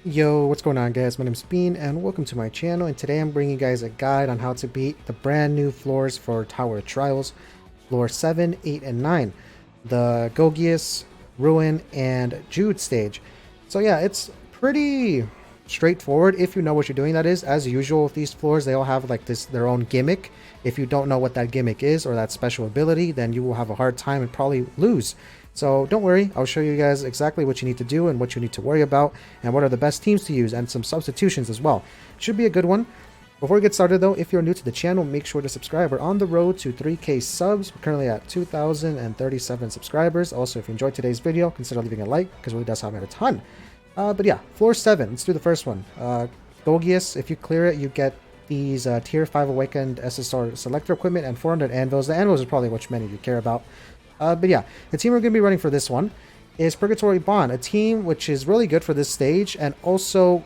Yo, what's going on guys? My name is Bean and welcome to my channel, and today I'm bringing you guys a guide on how to beat the brand new floors for Tower of Trials, floor 7, 8, and 9, the Gogias, Ruin, and Jude stage. So yeah, it's pretty straightforward if you know what you're doing. That is, as usual with these floors, they all have like their own gimmick. If you don't know what that gimmick is or that special ability, then you will have a hard time and probably lose. So don't worry, I'll show you guys exactly what you need to do and what you need to worry about and what are the best teams to use and some substitutions as well. Should be a good one. Before we get started though, if you're new to the channel, make sure to subscribe. We're on the road to 3K subs. We're currently at 2,037 subscribers. Also, if you enjoyed today's video, consider leaving a like because it really does help out a ton. But yeah, floor 7, let's do the first one. Gogias, if you clear it, you get these tier 5 awakened SSR selector equipment and 400 anvils. The anvils are probably what many of you care about. But yeah, the team we're going to be running for this one is Purgatory Bond, a team which is really good for this stage, and also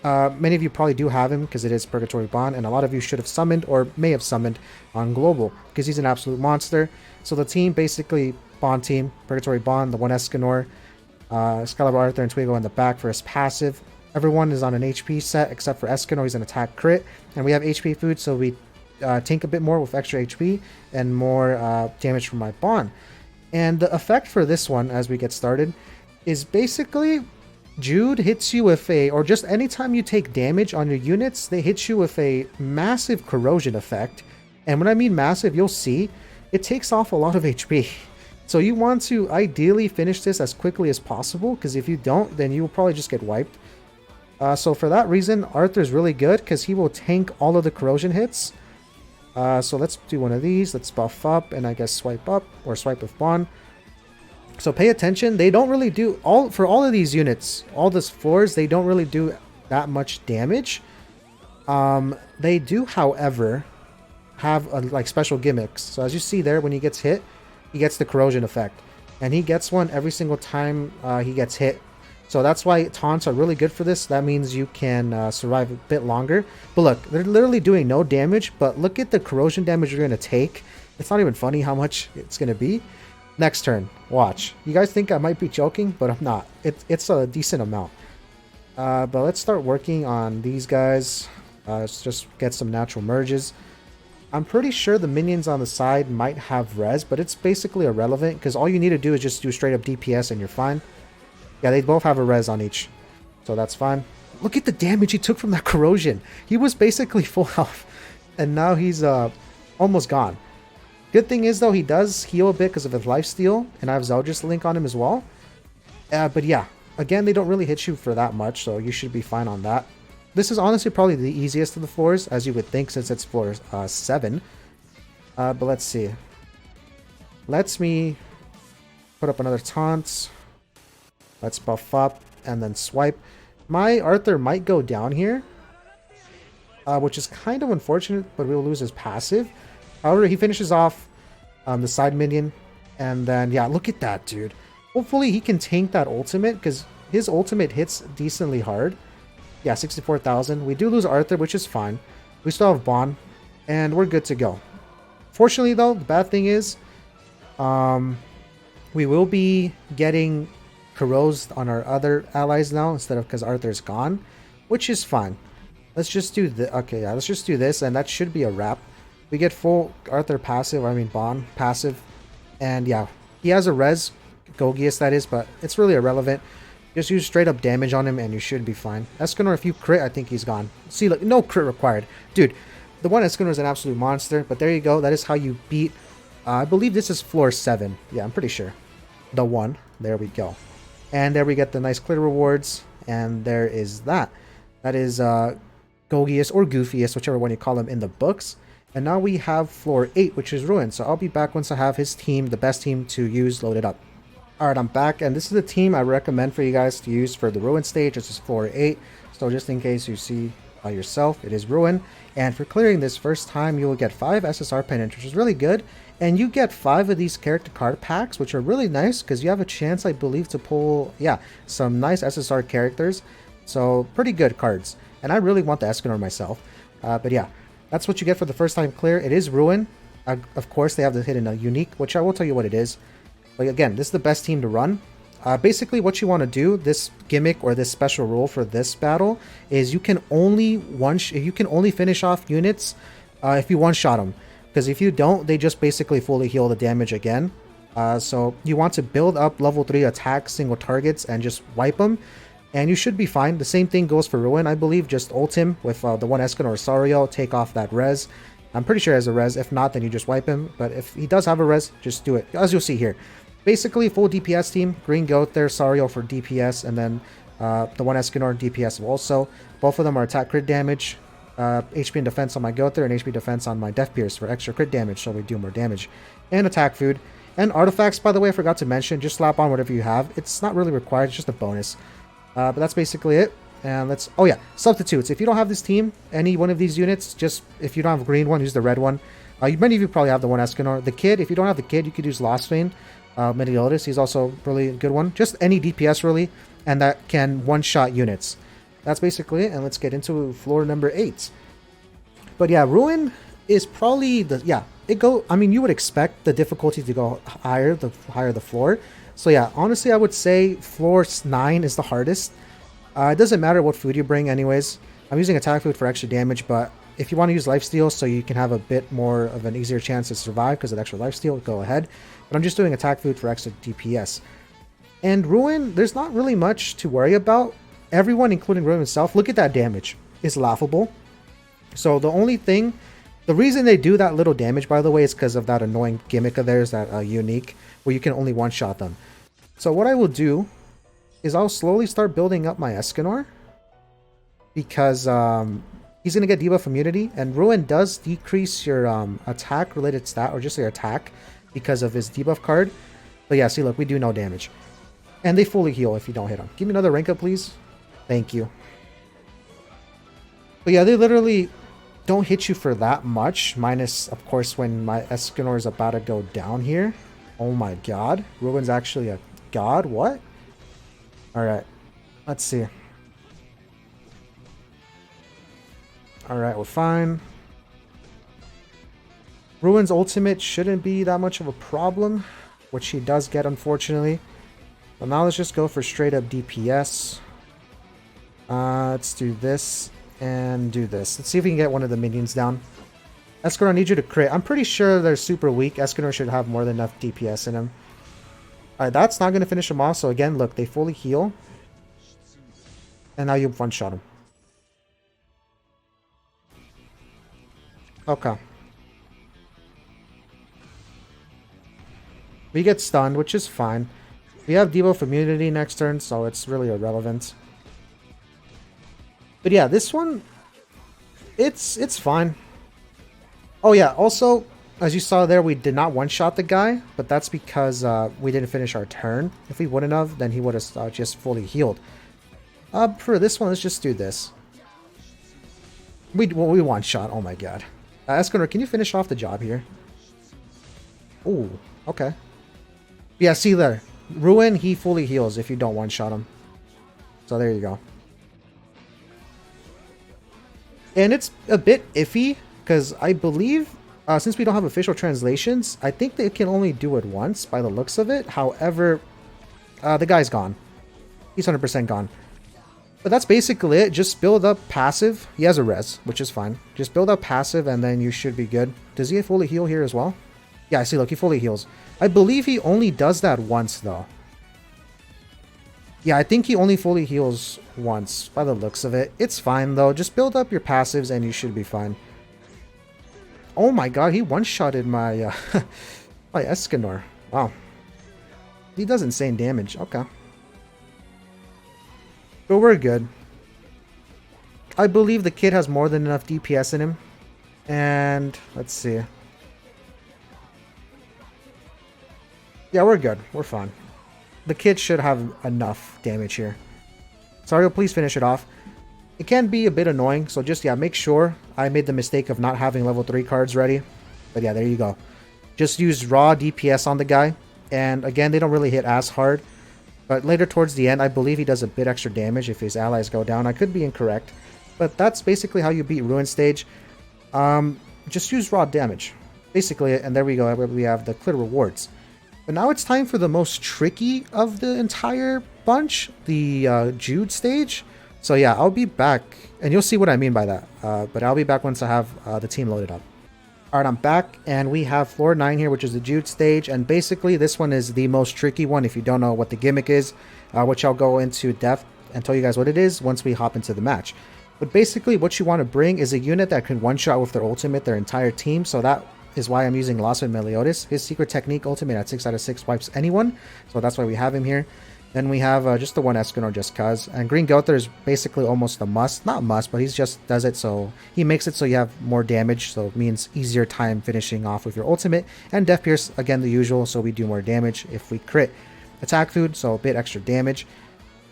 many of you probably do have him because it is Purgatory Bond, and a lot of you should have summoned or may have summoned on Global because he's an absolute monster. So the team, basically Bond team, Purgatory Bond, the one Escanor, Excalibur Arthur, and Twigo in the back for his passive. Everyone is on an HP set except for Escanor, he's an attack crit, and we have HP food, so we tank a bit more with extra HP and more damage from my Bond. And the effect for this one, as we get started, is basically Jude hits you with a, or just anytime you take damage on your units, they hit you with a massive corrosion effect. And when I mean massive, you'll see, it takes off a lot of HP. So you want to ideally finish this as quickly as possible, because if you don't, then you will probably just get wiped. So for that reason, Arthur's really good, because he will tank all of the corrosion hits. So let's do one of these. Let's buff up and I guess swipe up or swipe with Bond. So pay attention. They don't really do for all of these units, all these floors, they don't really do that much damage. They do, however, have like special gimmicks. So as you see there, when he gets hit, he gets the corrosion effect, and he gets one every single time he gets hit. So that's why taunts are really good for this. That means you can survive a bit longer. But look, they're literally doing no damage, but look at the corrosion damage you're going to take. It's not even funny how much it's going to be. Next turn, watch. You guys think I might be joking, but I'm not. It's a decent amount. But let's start working on these guys. Let's just get some natural merges. I'm pretty sure the minions on the side might have res, but it's basically irrelevant because all you need to do is just do straight up DPS and you're fine. Yeah, they both have a res on each, so that's fine. Look at the damage he took from that corrosion. He was basically full health, and now he's almost gone. Good thing is, though, he does heal a bit because of his lifesteal, and I have Zeldris Link on him as well. But yeah, again, they don't really hit you for that much, so you should be fine on that. This is honestly probably the easiest of the floors, as you would think, since it's floor 7. But let's see. Let's me put up another taunt. Let's buff up and then swipe. My Arthur might go down here, which is kind of unfortunate, but we'll lose his passive. However, he finishes off the side minion, and then, yeah, look at that, dude. Hopefully he can tank that ultimate, because his ultimate hits decently hard. Yeah, 64,000. We do lose Arthur, which is fine. We still have Bond, and we're good to go. Fortunately, though, the bad thing is, we will be getting corrosed on our other allies now instead of because Arthur's gone, which is fine. Let's just do the okay, yeah, let's just do this, and that should be a wrap. We get full Arthur passive, I mean Bond passive, and yeah, he has a res, Gogias that is, but it's really irrelevant. Just use straight up damage on him and you should be fine. Escanor, if you crit, I think he's gone. See, look, no crit required. Dude, the one Escanor is an absolute monster, but there you go. That is how you beat, I believe this is floor 7. Yeah, I'm pretty sure. The one. There we go. And there we get the nice clear rewards, and there is that. That is Gogias or Goofiest, whichever one you call him in the books. And now we have floor 8, which is Ruin. So I'll be back once I have his team, the best team to use, loaded up. Alright, I'm back, and this is the team I recommend for you guys to use for the Ruin stage. This is floor 8, so just in case you see by yourself, it is Ruin. And for clearing this first time, you will get 5 SSR pendants, which is really good. And you get 5 of these character card packs, which are really nice, because you have a chance, I believe, to pull, yeah, some nice SSR characters. So, pretty good cards. And I really want the Escanor myself. But yeah, that's what you get for the first time clear. It is Ruin. Of course, they have the hidden unique, which I will tell you what it is. But again, this is the best team to run. Basically, what you want to do, this gimmick or this special rule for this battle, is you can only finish off units if you one-shot them. Because if you don't, they just basically fully heal the damage again. So you want to build up level 3 attack single targets and just wipe them. And you should be fine. The same thing goes for Ruin, I believe. Just ult him with the one Escanor Sario, take off that res. I'm pretty sure he has a res. If not, then you just wipe him. But if he does have a res, just do it. As you'll see here. Basically, full DPS team. Green Goat there, Sario for DPS. And then the one Escanor DPS also. Both of them are attack crit damage. HP and defense on my Goat there, and HP defense on my Death Pierce for extra crit damage, so we do more damage. And attack food. And artifacts, by the way, I forgot to mention. Just slap on whatever you have. It's not really required. It's just a bonus. But that's basically it. And let's... Oh yeah, substitutes. If you don't have this team, any one of these units, just... If you don't have a green one, use the red one. Many of you probably have the one Escanor. The Kid, if you don't have the Kid, you could use Lostfane. Meteotis, he's also really a good one. Just any DPS, really. And that can one-shot units. That's basically it. And let's get into floor number 8. But yeah, Ruin is probably the... Yeah, I mean, you would expect the difficulty to go higher, the higher the floor. So yeah, honestly, I would say floor 9 is the hardest. It doesn't matter what food you bring anyways. I'm using attack food for extra damage, but if you want to use lifesteal so you can have a bit more of an easier chance to survive because of extra lifesteal, go ahead. But I'm just doing attack food for extra DPS. And Ruin, there's not really much to worry about. Everyone, including Ruin himself, look at that damage. It's laughable. So the only thing... The reason they do that little damage, by the way, is because of that annoying gimmick of theirs, that unique, where you can only one-shot them. So what I will do is I'll slowly start building up my Escanor, because he's going to get debuff immunity, and Ruin does decrease your attack-related stat, or just your attack, because of his debuff card. But yeah, see, look, we do no damage. And they fully heal if you don't hit them. Give me another rank up, please. Thank you. But yeah, they literally... don't hit you for that much, minus of course when my Escanor is about to go down here. Oh my god, Ruin's actually a god. What? All right, let's see. All right, we're fine. Ruin's ultimate shouldn't be that much of a problem, which he does get, unfortunately. But now let's just go for straight up DPS. Let's do this. And do this. Let's see if we can get one of the minions down. Escanor, I need you to crit. I'm pretty sure they're super weak. Escanor should have more than enough DPS in him. Alright, that's not going to finish him off. So again, look, they fully heal. And now you one-shot him. Okay. We get stunned, which is fine. We have debuff immunity next turn, so it's really irrelevant. But yeah, this one, it's fine. Oh yeah, also, as you saw there, we did not one-shot the guy, but that's because we didn't finish our turn. If we wouldn't have, then he would have just fully healed. For this one, let's just do this. We one-shot, oh my god. Escanor, can you finish off the job here? Ooh, okay. Yeah, see there. Ruin, he fully heals if you don't one-shot him. So there you go. And it's a bit iffy, because I believe, since we don't have official translations, I think they can only do it once, by the looks of it. However, the guy's gone. He's 100% gone. But that's basically it. Just build up passive. He has a res, which is fine. Just build up passive, and then you should be good. Does he fully heal here as well? Yeah, I see, look, he fully heals. I believe he only does that once, though. Yeah, I think he only fully heals once, by the looks of it. It's fine, though. Just build up your passives, and you should be fine. Oh my god, he one-shotted my, my Escanor. Wow. He does insane damage. Okay. But we're good. I believe the kid has more than enough DPS in him. And, let's see. Yeah, we're good. We're fine. The kid should have enough damage here. Sario, please finish it off. It can be a bit annoying, so just, yeah, make sure. I made the mistake of not having level 3 cards ready. But yeah, there you go. Just use raw DPS on the guy. And again, they don't really hit as hard. But later towards the end, I believe he does a bit extra damage if his allies go down. I could be incorrect. But that's basically how you beat Ruin stage. Just use raw damage. Basically, and there we go. We have the clear rewards. But now it's time for the most tricky of the entire bunch, the Jude stage. So yeah, I'll be back, and you'll see what I mean by that. But I'll be back once I have the team loaded up. Alright, I'm back, and we have floor 9 here, which is the Jude stage, and basically this one is the most tricky one if you don't know what the gimmick is, which I'll go into depth and tell you guys what it is once we hop into the match. But basically what you want to bring is a unit that can one-shot with their ultimate their entire team, so that is why I'm using Losman Meliodas. His secret technique ultimate at 6 out of 6 wipes anyone, so that's why we have him here. Then we have just the one Escanor just cuz. And Green Gowther is basically almost a must. Not must, but he just does it so he makes it so you have more damage. So it means easier time finishing off with your ultimate. And Death Pierce, again, the usual, so we do more damage if we crit. Attack Food, so a bit extra damage.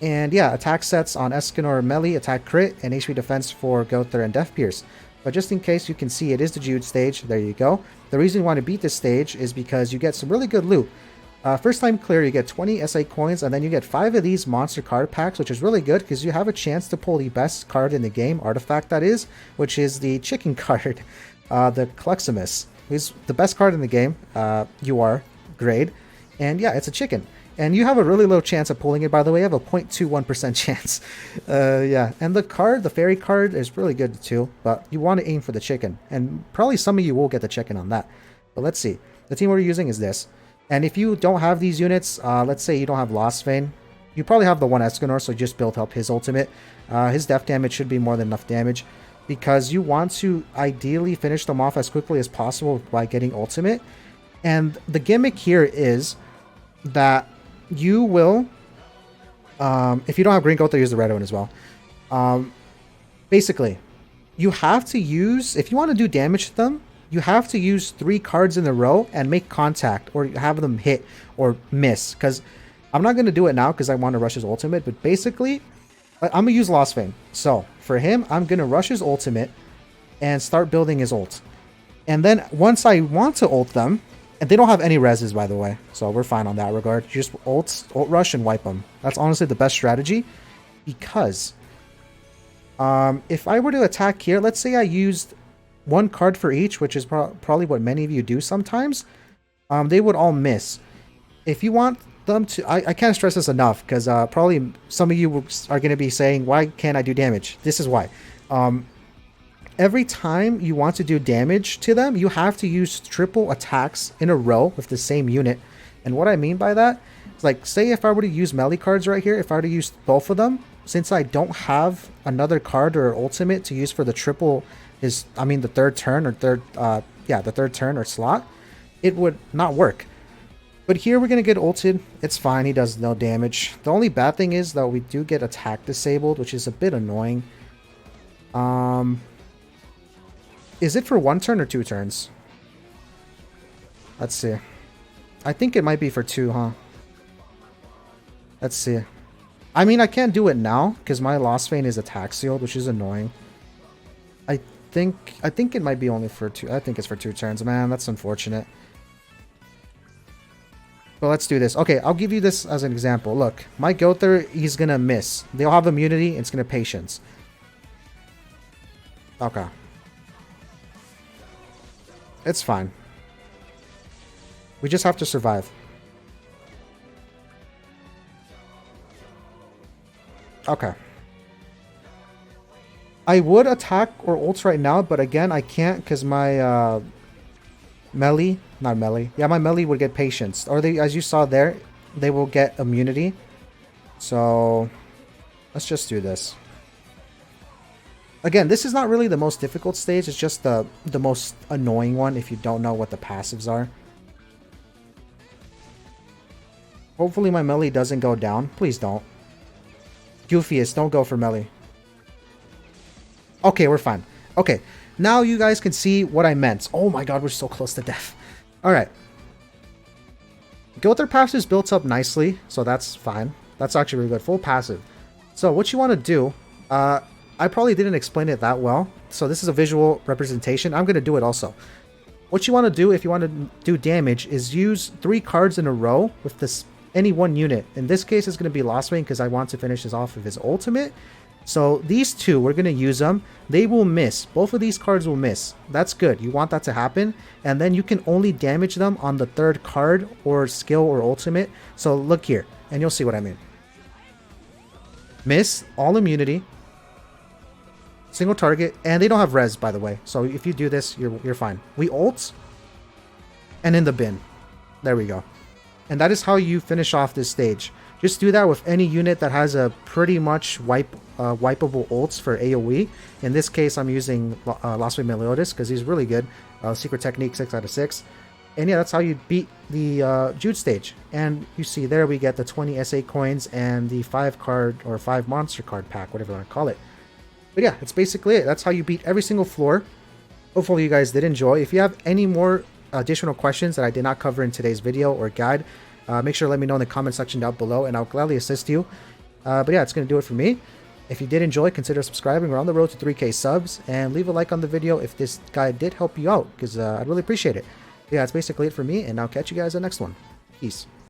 And yeah, attack sets on Escanor Melee, attack crit, and HP defense for Gowther and Death Pierce. But just in case you can see, it is the Jude stage. There you go. The reason you want to beat this stage is because you get some really good loot. First time clear, you get 20 SA coins, and then you get 5 of these monster card packs, which is really good because you have a chance to pull the best card in the game, artifact that is, which is the chicken card, the Cluximus. He's the best card in the game, UR grade, and yeah, it's a chicken. And you have a really low chance of pulling it, by the way. You have a 0.21% chance. Yeah, and the card, the fairy card, is really good too, but you want to aim for the chicken, and probably some of you will get the chicken on that. But let's see. The team we're using is this. And if you don't have these units, let's say you don't have Lostvayne, you probably have the one Escanor, so just build up his ultimate. His death damage should be more than enough damage, because you want to ideally finish them off as quickly as possible by getting ultimate. And the gimmick here is that you will, if you don't have Green Gowther, use the red one as well. Basically, you have to use, if you want to do damage to them, you have to use 3 cards in a row and make contact or have them hit or miss. Because I'm not going to do it now because I want to rush his ultimate. But basically, I'm going to use Lostvayne. So for him, I'm going to rush his ultimate and start building his ult. And then once I want to ult them, and they don't have any reses, by the way. So we're fine on that regard. Just ult rush and wipe them. That's honestly the best strategy. Because if I were to attack here, let's say I used 1 card for each, which is probably what many of you do sometimes, they would all miss. If you want them to, I can't stress this enough, because probably some of you are going to be saying, why can't I do damage? This is why. Every time you want to do damage to them, you have to use triple attacks in a row with the same unit. And what I mean by that is, like, say if I were to use melee cards right here, if I were to use both of them, since I don't have another card or ultimate to use for the triple the third turn or the third turn or slot, it would not work. But here we're going to get ulted. It's fine. He does no damage. The only bad thing is that we do get attack disabled, which is a bit annoying. Is it for 1 turn or 2 turns? Let's see. I think it might be for 2, huh? Let's see. I mean, I can't do it now because my Lostvayne is attack sealed, which is annoying. I think it might be only for 2. I think it's for 2 turns. Man, that's unfortunate. But let's do this. Okay, I'll give you this as an example. Look, my Gowther, he's gonna miss. They'll have immunity. It's gonna patience. Okay. It's fine. We just have to survive. Okay. I would attack or ult right now, but again, I can't because my melee, not melee. Yeah, my melee would get patience. Or they, as you saw there, they will get immunity. So let's just do this. Again, this is not really the most difficult stage. It's just the most annoying one if you don't know what the passives are. Hopefully my melee doesn't go down. Please don't. Goofiest, don't go for melee. Okay, we're fine. Okay, now you guys can see what I meant. Oh my god, we're so close to death. Alright. Gowther passive is built up nicely, so that's fine. That's actually really good. Full passive. So what you want to do, I probably didn't explain it that well, so this is a visual representation. I'm going to do it also. What you want to do if you want to do damage is use 3 cards in a row with this any one unit. In this case, it's going to be Lostvayne because I want to finish this off of his ultimate. So these two, we're going to use them. They will miss. Both of these cards will miss. That's good. You want that to happen. And then you can only damage them on the third card or skill or ultimate. So look here, and you'll see what I mean. Miss, all immunity, single target, and they don't have res, by the way. So if you do this, you're fine. We ult, and in the bin. There we go. And that is how you finish off this stage. Just do that with any unit that has a pretty much wipeable ults for AoE. In this case, I'm using Lostwave Meliodas because he's really good. Secret Technique 6 out of 6. And yeah, that's how you beat the Jude stage. And you see there we get the 20 SA coins and the 5 card or 5 monster card pack, whatever you want to call it. But yeah, that's basically it. That's how you beat every single floor. Hopefully you guys did enjoy. If you have any more additional questions that I did not cover in today's video or guide, make sure to let me know in the comment section down below and I'll gladly assist you. But yeah, it's going to do it for me. If you did enjoy, consider subscribing. We're on the road to 3K subs, and leave a like on the video if this guide did help you out, because I'd really appreciate it. Yeah, that's basically it for me, and I'll catch you guys in the next one. Peace.